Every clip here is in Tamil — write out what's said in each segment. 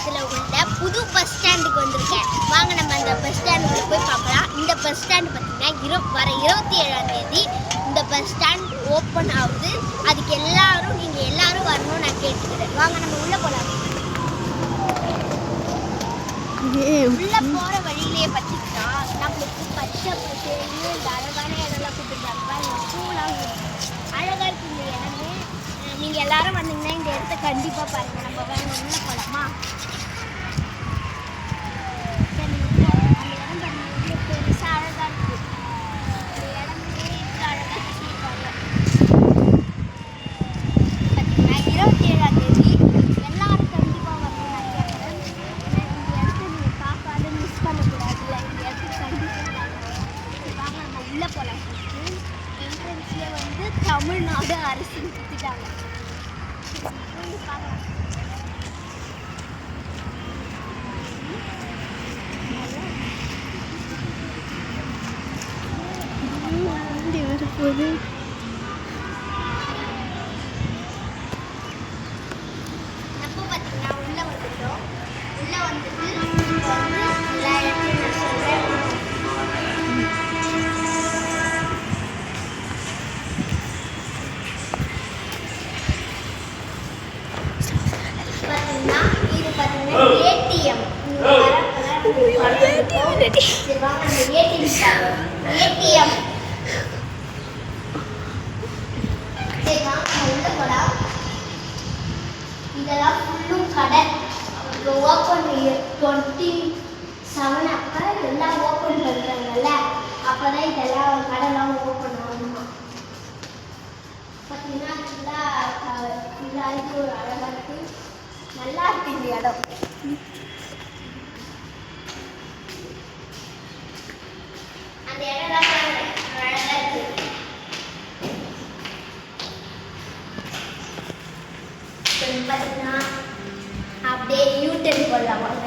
பக்கத்தில் உள்ள புது பஸ் ஸ்டாண்டுக்கு வந்திருக்கேன். வாங்க நம்ம அந்த பஸ் ஸ்டாண்டுக்குள்ள போய் பார்க்கலாம். இந்த பஸ் ஸ்டாண்டு பார்த்தீங்கன்னா வர 27ஆம் தேதி இந்த பஸ் ஸ்டாண்ட் ஓப்பன் ஆகுது. அதுக்கு நீங்கள் எல்லாரும் வரணும்னு நான் கேட்டுக்கிறேன். வாங்க நம்ம உள்ளே போகலாம். உள்ளே போகிற வழியிலேயே பார்த்தீங்கன்னா நம்மளுக்கு பச்சை பசேன்னு இந்த அழகான இடம்லாம் கொடுத்துருக்காங்க. பூலாம் அழகாக இருக்குது இந்த இடமே. நீங்கள் எல்லாரும் வந்தீங்கன்னா இந்த இடத்த கண்டிப்பாக பாருங்கள். நம்ம வாங்க உள்ளே போகலாமா? அந்த இடம் பாருங்கள் பெருசாக அழகாக இருக்குது. அந்த இடமே இவ்வளோ அழகாக கட்டியிருக்காங்க. பார்த்தீங்கன்னா 27ஆம் தேதி எல்லாரும் கண்டிப்பாக வரணும் நான் கேட்குறேன். ஏன்னா இந்த இடத்த நீங்கள் பார்க்காத மிஸ் பண்ணக்கூடாதுல்ல. இந்த இடத்துக்கு கண்டிப்பாக வாங்க நம்ம உள்ளே போகலாம். என்ட்ரன்ஸில் வந்து தமிழ்நாடு அரசுன்னு கொடுத்துட்டாங்க. போகுது அப்போ பார்த்தீங்கன்னா உள்ளே வந்துட்டோம். உள்ளே வந்துட்டு எல்லா இடத்தையும் நான் சொல்கிறேன். பார்த்தீங்கன்னா இது பார்த்தீங்கன்னா ஏடிஎம். ஏடிஎம் இதெல்லாம் ஃபுல்லும் கடை ஓப்பன் 27 அப்போ எல்லாம் ஓப்பன் பண்ணுறாங்கல்ல. அப்போ தான் இதெல்லாம் கடைலாம் ஓப்பன் ஆகுமா. பார்த்தீங்கன்னா ஃபுல்லாக இது ஒரு அழகாக இருக்குது. நல்லா இருக்குது இந்த இடம். அந்த இடம்லாம் அழகாக இருக்குது. பார்த்தீங்கன்னா அப்படியே யூட்டன் போடலாம். வாங்க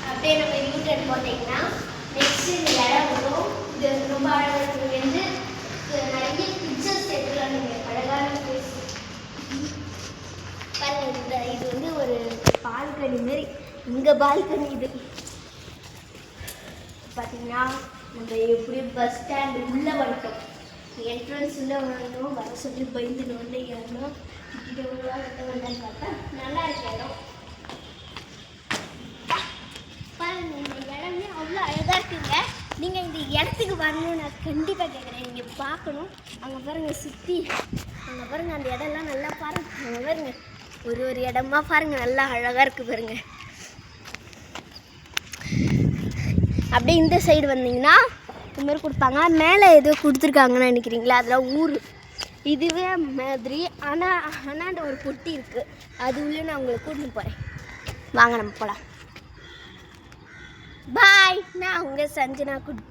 அப்படியே நம்ம யூட்டன் போட்டிங்கன்னா நெக்ஸ்ட் இந்த இடம் வரும். இது ரொம்ப அழகாக இருக்குது. வந்து நிறைய பிக்சர்ஸ் எடுக்கலாம். நீங்கள் அழகான பிளேஸ் பாருங்க. இது வந்து ஒரு பால்கனி மாரி. இங்கே பால்கனி இது பார்த்தீங்கன்னா நம்ம எப்படி பஸ் ஸ்டாண்டு உள்ளே வந்துட்டோம். என்ட்ரன்ஸ் உள்ளே வரணும். வர சொல்லி பயந்துட்டு வந்து ஏறணும். கிட்ட வந்தான்னு பார்த்தா நல்லா இருக்கு இடம். பாருங்க இந்த இடமே அவ்வளோ அழகாக இருக்குங்க. நீங்கள் இந்த இடத்துக்கு வரணும்னு நான் கண்டிப்பாக கேட்குறேன். நீங்கள் பார்க்கணும். அங்கே பாருங்கள் சுற்றி அங்கே பாருங்கள் அந்த இடம்லாம் நல்லா பாருங்கள். அங்கே பாருங்கள் ஒரு இடமா பாருங்கள் நல்லா அழகாக இருக்குது பாருங்கள். அப்படியே இந்த சைடு வந்தீங்கன்னா இந்த மாதிரி கொடுப்பாங்க. மேலே ஏதோ கொடுத்துருக்காங்கன்னு நினைக்கிறீங்களா? அதெல்லாம் ஊர் இதுவே மாதிரி. ஆனால் ஒரு பொட்டி இருக்குது. அது உள்ளே நான் உங்களை கூட்டின்னு போகிறேன். வாங்க நம்ம போகலாம். பாய். நான் உங்கள் சஞ்சனா குட்டி.